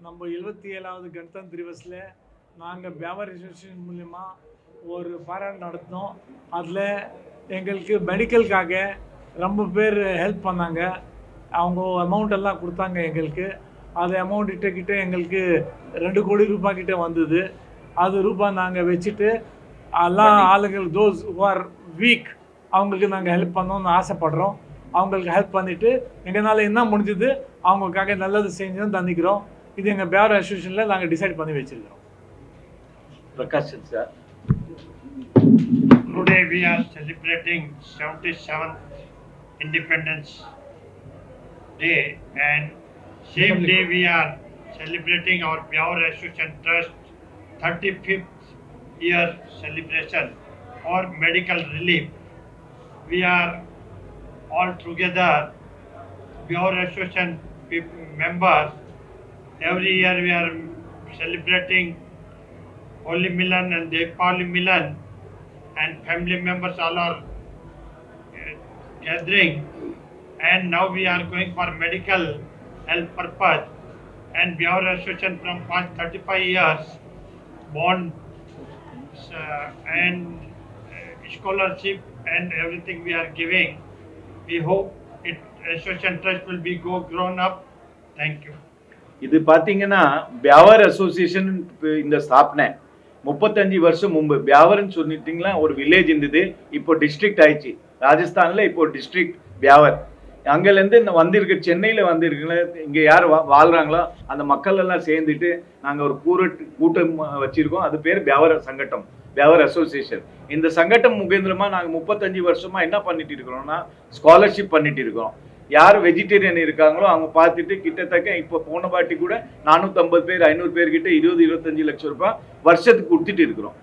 நம்ம 77வது கணதந்திர திவஸில் நாங்கள் வியாபார அசோசியேஷன் மூலயமா ஒரு பாராட்டு நடத்தினோம். அதில் எங்களுக்கு மெடிக்கலுக்காக ரொம்ப பேர் ஹெல்ப் பண்ணாங்க. அவங்க அமௌண்ட் எல்லாம் கொடுத்தாங்க எங்களுக்கு. அது அமௌண்ட் கிட்ட எங்களுக்கு 2 கோடி ரூபாய் கிட்ட வந்தது. அது ரூபாய் நாங்கள் வச்சுட்டு எல்லாம் ஆளுங்கள் தோஸ் ஆர் வீக் அவங்களுக்கு நாங்கள் ஹெல்ப் பண்ணோம்னு ஆசைப்படுறோம். அவங்களுக்கு ஹெல்ப் பண்ணிவிட்டு எங்களால் என்ன முடிஞ்சது அவங்களுக்காக நல்லது செஞ்சோன்னு தந்திக்கிறோம். இது எங்கள் வியாபார அசோசியேஷனில் நாங்கள் டிசைட் பண்ணி வச்சுருக்கிறோம். Prakashan sir, Today we are celebrating 77th Independence Day, and same day we are celebrating our Bihar Association Trust 35th year celebration for medical relief. We are all together Bihar Association members. Every year we are celebrating Holi Milan and Deepavali Milan, and family members all are gathering, and now we are going for medical health purpose, and Bihar Association from past 35 years bond and scholarship and everything we are giving. We hope it Association Trust will be grown up. Thank you. இது பார்த்தீங்கன்னா வியாபார association இந்த ஸ்தாபனை 35 வருஷம் முன்பு வியாபாரன்னு சொல்லிட்டீங்களா ஒரு village இருந்தது. இப்போ டிஸ்ட்ரிக்ட் ஆயிடுச்சு. ராஜஸ்தானில் இப்போ டிஸ்ட்ரிக்ட் வியாபார். அங்கேருந்து வந்திருக்க சென்னையில் வந்திருக்குல இங்கே யார் வாழ்கிறாங்களோ அந்த மக்கள் எல்லாம் சேர்ந்துட்டு நாங்கள் ஒரு கூட்டம் வச்சுருக்கோம். அது பேர் வியாபார சங்கட்டம், வியாபார அசோசியேஷன். இந்த சங்கட்டம் முகேந்திரமாக நாங்கள் 35 வருஷமாக என்ன பண்ணிட்டு இருக்கிறோம்னா ஸ்காலர்ஷிப் பண்ணிட்டு இருக்கிறோம். யார் வெஜிடேரியன் இருக்காங்களோ அவங்க பார்த்துட்டு கிட்டத்தட்ட இப்போ போன பாட்டி கூட 450 பேர் 500 பேர்கிட்ட 20-25 லட்சம் ரூபாய் வருஷத்துக்கு கொடுத்துட்டு இருக்கிறோம்.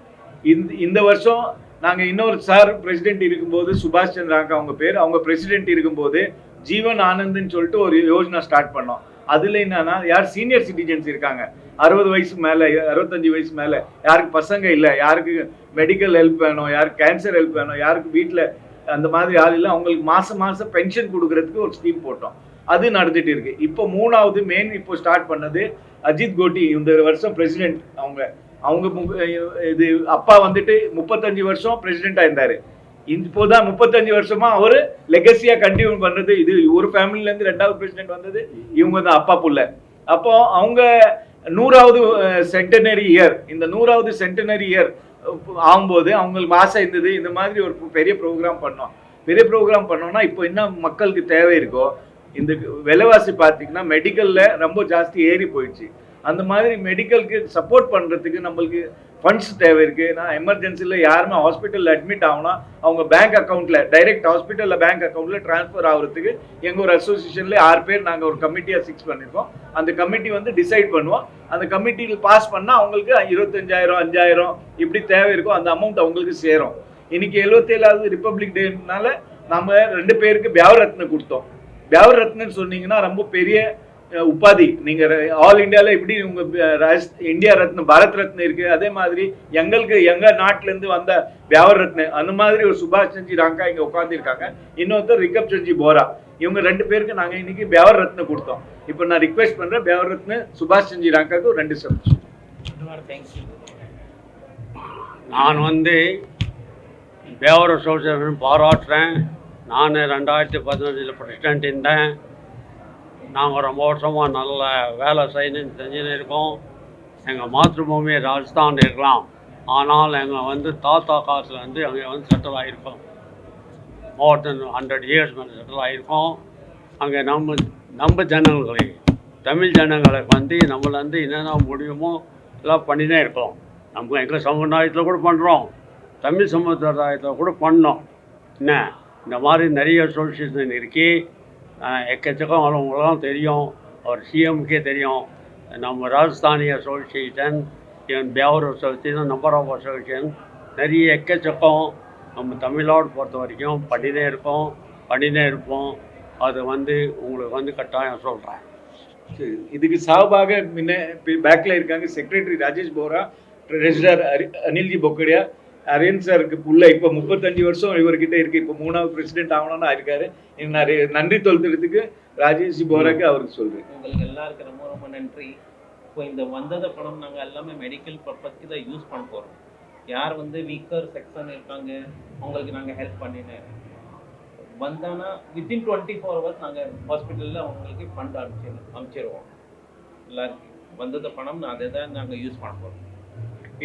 இந்த வருஷம் நாங்கள் இன்னொரு சார் பிரசிடென்ட் இருக்கும்போது சுபாஷ் சந்திராங்க அவங்க பேர், அவங்க பிரசிடென்ட் இருக்கும்போது ஜீவன் ஆனந்த்னு சொல்லிட்டு ஒரு யோஜனா ஸ்டார்ட் பண்ணோம். அதில் என்னன்னா யார் சீனியர் சிட்டிசன்ஸ் இருக்காங்க 60 வயசு மேலே 65 வயசு மேலே, யாருக்கு பசங்க இல்லை, யாருக்கு மெடிக்கல் ஹெல்ப் வேணும், யாருக்கு கேன்சர் ஹெல்ப் வேணும், யாருக்கு வீட்டில் அந்த மாதிரி ஆள் இல்லை, அவங்களுக்கு மாதம் பென்ஷன் கொடுக்கறதுக்கு ஒரு ஸ்கீம் போட்டோம். அது நடந்துட்டு இருக்கு. இப்போ 3வது மெயின் இப்போ ஸ்டார்ட் பண்ணது அஜித் கோட்டி இந்த வருஷம் பிரசிடென்ட். அவங்க இது அப்பா வந்துட்டு 35 வருஷம் பிரசிடென்ட்டாக இருந்தார். இப்போதான் 35 வருஷமா அவர் லெகசியா கண்டினியூ பண்றது. இது ஒரு ஃபேமிலிலேருந்து 2வது பிரசிடென்ட் வந்தது இவங்க தான் அப்பா புள்ள. அப்போ அவங்க 100வது சென்டனரி இயர், இந்த 100வது சென்டனரி இயர் ஆகும்போது அவங்களுக்கு ஆசை இருந்தது இந்த மாதிரி ஒரு பெரிய ப்ரோக்ராம் பண்ணோம். பெரிய ப்ரோக்ராம் பண்ணோம்னா இப்போ என்ன மக்களுக்கு தேவை இருக்கோ, இந்த விலைவாசி பார்த்தீங்கன்னா மெடிக்கலில் ரொம்ப ஜாஸ்தி ஏறி போயிடுச்சு. அந்த மாதிரி மெடிக்கலுக்கு சப்போர்ட் பண்ணுறதுக்கு நம்மளுக்கு ஃபண்ட்ஸ் தேவை இருக்குது. நான் எமர்ஜென்சியில் யாருமே ஹாஸ்பிட்டலில் அட்மிட் ஆகுனா அவங்க பேங்க் அக்கௌண்ட்டில் டைரெக்ட் ஹாஸ்பிட்டலில் பேங்க் அக்கௌண்ட்டில் ட்ரான்ஸ்ஃபர் ஆகிறதுக்கு எங்கள் ஒரு அசோசியேஷனில் 6 பேர் நாங்கள் ஒரு கமிட்டியாக 6 பண்ணியிருக்கோம். அந்த கமிட்டி வந்து டிசைட் பண்ணுவோம். அந்த கமிட்டியில் பாஸ் பண்ணால் அவங்களுக்கு 25,000 5,000 இப்படி தேவை இருக்கும். அந்த அமௌண்ட் அவங்களுக்கு சேரும். இன்னைக்கு 77வது ரிப்பப்ளிக் டேனால நம்ம 2 பேருக்கு வியாபார ரத்ன கொடுத்தோம். வியாபார ரத்னன்னு சொன்னீங்கன்னா ரொம்ப பெரிய உபாதி. நீங்கள் ஆல் இண்டியாவில் எப்படி உங்கள் இந்தியா ரத்ன பாரத் ரத்ன இருக்குது, அதே மாதிரி எங்களுக்கு எங்கள் நாட்டிலேருந்து வந்த வியாபார ரத்ன அந்த மாதிரி ஒரு சுபாஷ் சந்திர ராங்கா இங்கே உட்காந்துருக்காங்க. இன்னொருத்தர் ரிகப் சந்தி போரா. இவங்க 2 பேருக்கு நாங்கள் இன்னைக்கு வியாபார ரத்ன கொடுத்தோம். இப்போ நான் ரிக்வெஸ்ட் பண்ணுறேன் வியாபார ரத்ன சுபாஷ் சந்திர ராங்காவுக்கு 2 சப்ஜெக்ட். நான் வியாபார அசோசியேஷன் பாராட்டுறேன். நான் 2015 பிரசிடென்ட் இருந்தேன். நாங்கள் ரொம்ப வருஷமாக நல்ல வேலை செஞ்சுன்னு இருக்கோம். எங்கள் மாதృభூமி ராஜஸ்தான் இருக்கலாம், ஆனால் எங்கள் தாத்தா காசில் அங்கே செட்டில் ஆகிருக்கோம். மோர் தென் 100 இயர்ஸ் மேலே செட்டில் ஆகிருக்கோம். அங்கே நம்ம ஜனங்களை தமிழ் ஜனங்களுக்கு நம்மள என்னென்ன முடியுமோ எல்லாம் பண்ணினே இருக்கோம். நம்ம எங்கள் சமுதாயத்தில் கூட பண்ணுறோம், தமிழ் சமுதாயத்தில் கூட பண்ணோம். என்ன இந்த மாதிரி நிறைய அசோசியேஷன் இருக்கு. எக்கச்சக்கம் அவங்களும் தெரியும், அவர் சிஎம்கே தெரியும். நம்ம ராஜஸ்தானி அசோசியேஷன், வியாபார அசோசியேஷன், நம்பர் ஆஃப் அசோசியேஷன் நிறைய எக்கச்சக்கம் நம்ம தமிழ்நாடு பொறுத்த வரைக்கும் பண்ணினே இருக்கோம், பண்ணினே இருப்போம். அது உங்களுக்கு கட்டாயம் சொல்கிறேன். இதுக்கு சார்பாக முன்ன பேக்கில் இருக்காங்க செக்ரட்டரி ராஜேஷ் போரா, ட்ரெஷரர் அனில்ஜி பொக்கடியா, அரேன் சாருக்கு உள்ள இப்போ 35 வருஷம் இவர்கிட்ட இருக்கு. இப்போ 3வது பிரசிடென்ட் ஆகணும்னு இருக்காரு. நன்றி தொழுத்துறதுக்கு ராஜேஷ் போராக்கு அவருக்கு சொல்றேன். உங்களுக்கு எல்லாருக்கும் ரொம்ப ரொம்ப நன்றி. இப்போ இந்த வந்தத பணம் நாங்கள் எல்லாமே மெடிக்கல் பர்பஸ்க்கு தான் யூஸ் பண்ண போகிறோம். யார் வந்து வீக்கர் செக்ஷன் இருக்காங்க அவங்களுக்கு நாங்கள் ஹெல்ப் பண்ணினே வந்தானா வித்தின் 24 hours நாங்கள் ஹாஸ்பிட்டலில் அவங்களுக்கு ஃபண்ட் அனுப்பிச்சிடுவோம். எல்லாருக்கும் வந்தத பணம் அதை தான் நாங்கள் யூஸ் பண்ண போகிறோம்.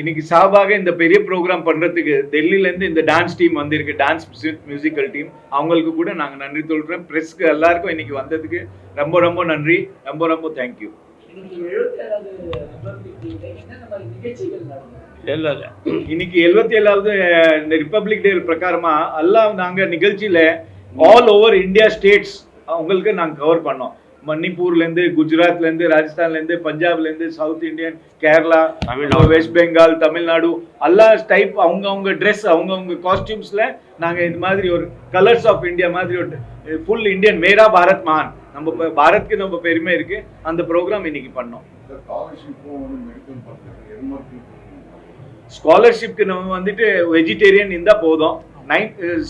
இன்னைக்கு சாபாக இந்த பெரிய ப்ரோக்ராம் பண்றதுக்கு டெல்லியிலேருந்து இந்த டான்ஸ் டீம் வந்திருக்கு, டான்ஸ் மியூசிக்கல் டீம். அவங்களுக்கு கூட நாங்கள் நன்றி சொல்கிறோம். ப்ரெஸ்க்கு எல்லாருக்கும் இன்னைக்கு வந்ததுக்கு ரொம்ப ரொம்ப நன்றி, ரொம்ப ரொம்ப தேங்க்யூ. இன்னைக்கு 77வது ரிப்பப்ளிக் டே பிரகாரமா எல்லாம் நாங்கள் நிகழ்ச்சியில் ஆல் ஓவர் இந்தியா ஸ்டேட்ஸ் அவங்களுக்கு நாங்கள் கவர் பண்ணோம். மணிப்பூர்லேருந்து, குஜராத்லேருந்து, ராஜஸ்தான்லேருந்து, பஞ்சாப்லேருந்து, south Indian, Kerala, west Bengal, Tamil Nadu எல்லா டைப் அவங்கவுங்க ட்ரெஸ் அவங்கவுங்க காஸ்டியூம்ஸில் நாங்கள் இது மாதிரி ஒரு கலர்ஸ் ஆஃப் இந்தியா மாதிரி ஒரு ஃபுல் இந்தியன் மேரா பாரத் மகான், நம்ம பாரத்க்கு நம்ம பெருமை இருக்குது. அந்த ப்ரோக்ராம் இன்னைக்கு பண்ணோம். ஸ்காலர்ஷிப்க்கு நம்ம வந்துட்டு வெஜிடேரியன் இருந்தால் போதும்.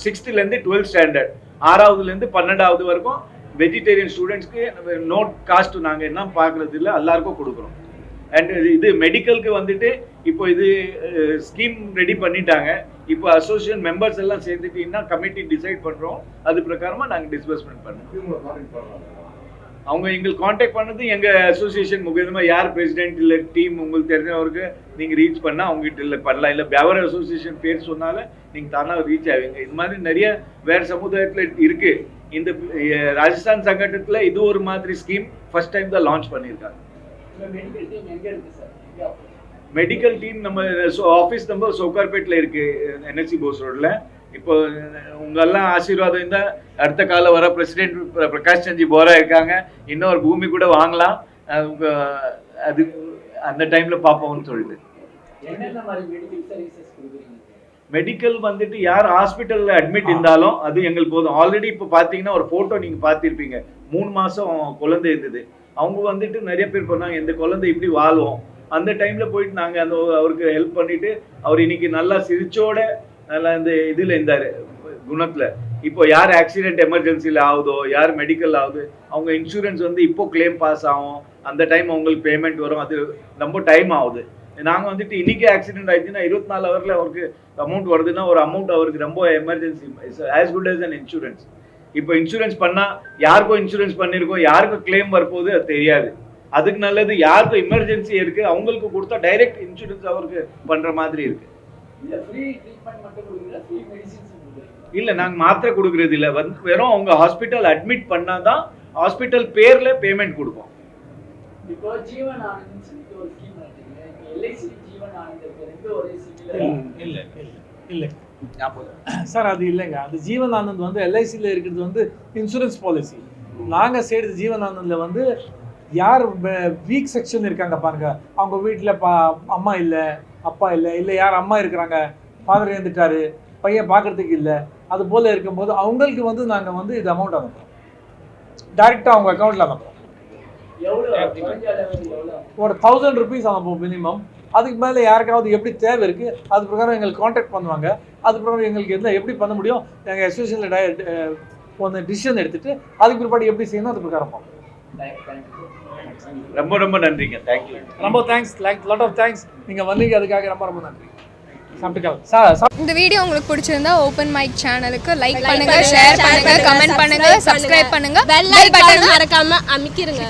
6th-லேருந்து 12th ஸ்டாண்டர்ட், 6வதுலேருந்து 12வது வரைக்கும் வெஜிடேரியன் ஸ்டூடெண்ட்ஸ்க்கு நோ காஸ்ட் நாங்கள் என்ன பார்க்குறது இல்லை, எல்லாருக்கும் கொடுக்குறோம். அண்ட் இது மெடிக்கலுக்கு வந்துட்டு இப்போ இது ஸ்கீம் ரெடி பண்ணிட்டாங்க. இப்போ அசோசியேஷன் மெம்பர்ஸ் எல்லாம் சேர்ந்துட்டீங்கன்னா கமிட்டி டிசைட் பண்ணுறோம். அது பிரகாரமாக நாங்கள் டிஸ்பர்ஸ்மெண்ட் பண்ணுறோம். அவங்க எங்களுக்கு காண்டாக்ட் பண்ணது எங்கள் அசோசியேஷன் முக்கியமாக யார் பிரசிடென்ட் இல்லை டீம் உங்களுக்கு தெரிஞ்சவருக்கு நீங்கள் ரீச் பண்ணால் அவங்ககிட்ட இல்லை பண்ணலாம். இல்லை வியாபார அசோசியேஷன் பேர் சொன்னாலும் நீங்கள் தானாக ரீச் ஆவீங்க. இது மாதிரி நிறைய வேறு சமுதாயத்தில் இருக்குது. இந்த ராஜஸ்தான் சங்கடத்தில் இது ஒரு மாதிரி ஸ்கீம் ஃபர்ஸ்ட் டைம் தான் லான்ச் பண்ணியிருக்காங்க. மெடிக்கல் டீம் நம்ம ஆஃபீஸ் நம்ம சவுகார்பேட்டில் இருக்குது, NLC போஸ் ரோடில். இப்போ உங்கெல்லாம் ஆசீர்வாதம் இருந்தால் அடுத்த காலம் வர பிரசிடென்ட் பிரகாஷ் சந்தி போரா இருக்காங்க, இன்னொரு பூமி கூட வாங்கலாம். அது அந்த டைமில் பார்ப்போம்னு சொல்லிட்டு. மெடிக்கல் வந்துட்டு யார் ஹாஸ்பிட்டலில் அட்மிட் இருந்தாலும் அது எங்களுக்கு போதும். ஆல்ரெடி இப்போ பார்த்தீங்கன்னா ஒரு ஃபோட்டோ நீங்கள் பார்த்துருப்பீங்க, 3 மாதம் குழந்தை இருந்தது. அவங்க வந்துட்டு நிறைய பேர் பண்ணாங்க இந்த குழந்தை இப்படி வாழுவோம். அந்த டைமில் போயிட்டு நாங்கள் அந்த அவருக்கு ஹெல்ப் பண்ணிவிட்டு அவர் இன்னைக்கு நல்லா சிரிச்சோட நல்லா இந்த இதில் இருந்தார் குணத்தில். இப்போ யார் ஆக்சிடென்ட் எமர்ஜென்சியில் ஆகுதோ, யார் மெடிக்கல் ஆகுது, அவங்க இன்சூரன்ஸ் வந்து இப்போ கிளைம் பாஸ் ஆகும். அந்த டைம் அவங்களுக்கு பேமெண்ட் வரும். அது ரொம்ப டைம் ஆகுது. நாங்கள் வந்துட்டு இன்னைக்கு ஆக்சிடென்ட் ஆயிடுச்சுன்னா 24 ஹவரில் அவருக்கு அமௌண்ட் வருதுன்னா ஒரு அமௌண்ட் அவருக்கு ரொம்ப emergency as good as an insurance. இப்போ இன்சூரன்ஸ் பண்ணால் யாருக்கும் இன்சூரன்ஸ் பண்ணியிருக்கோம், யாருக்கும் கிளைம் வரப்போகுது அது தெரியாது. அதுக்கு நல்லது யாருக்கும் எமர்ஜென்சி இருக்குது அவங்களுக்கு கொடுத்தா டைரக்ட் இன்சூரன்ஸ் அவருக்கு பண்ணுற மாதிரி இருக்குது. இல்லை நாங்கள் மாத்திரை கொடுக்குறது இல்லை, வந்து வெறும் அவங்க ஹாஸ்பிட்டல் அட்மிட் பண்ணால் தான் ஹாஸ்பிட்டல் பேரில் பேமெண்ட் கொடுப்போம். இல்லை சார் அது இல்லைங்க. அது ஜீவன் ஆனந்த் வந்து LICயில் இருக்கிறது வந்து இன்சூரன்ஸ் பாலிசி. நாங்கள் செய்கிறது ஜீவன் ஆனந்தில் வந்து யார் வீக் செக்ஷன் இருக்காங்க பாருங்க, அவங்க வீட்டில் அம்மா இல்லை, அப்பா இல்லை, இல்லை யார் அம்மா இருக்கிறாங்க, ஃபாதர் இறந்துட்டாரு, பையன் பார்க்குறதுக்கு இல்லை, அது போல் இருக்கும்போது அவங்களுக்கு வந்து நாங்கள் வந்து இது அமௌண்ட் அனுப்புகிறோம், டைரெக்டாக அவங்க அக்கௌண்ட்டில் அனுப்புகிறோம். ஒரு 1000 rupees அனுப்புவோம் மினிமம். அதுக்கு மேலே யாருக்காவது எப்படி தேவை இருக்குது அது பிரகாரம் எங்களுக்கு காண்டாக்ட் பண்ணுவாங்க. அது பிரகாரம் எங்களுக்கு எல்லாம் எப்படி பண்ண முடியும் எங்கள் அசோசியேஷனில் ஒன்று டிசிஷன் எடுத்துகிட்டு அதுக்கு பிற்பாடு எப்படி செய்யணும் அது பிரகாரம் பார்ப்போம். ரொம்ப ரொம்ப நன்றிங்க. தேங்க்யூ. ரொம்ப தேங்க்ஸ், லாட் ஆஃப் தேங்க்ஸ். நீங்கள் வந்தீங்க அதுக்காக ரொம்ப ரொம்ப நன்றி. இந்த வீடியோ உங்களுக்கு பிடிச்சிருந்தா ஓபன் மைக் சேனலுக்கு லைக் பண்ணுங்க, ஷேர் பண்ணுங்க, கமெண்ட் பண்ணுங்க, சப்ஸ்கிரைப் பண்ணுங்க, பெல் பட்டன் மறக்காம அமுக்கிருங்க.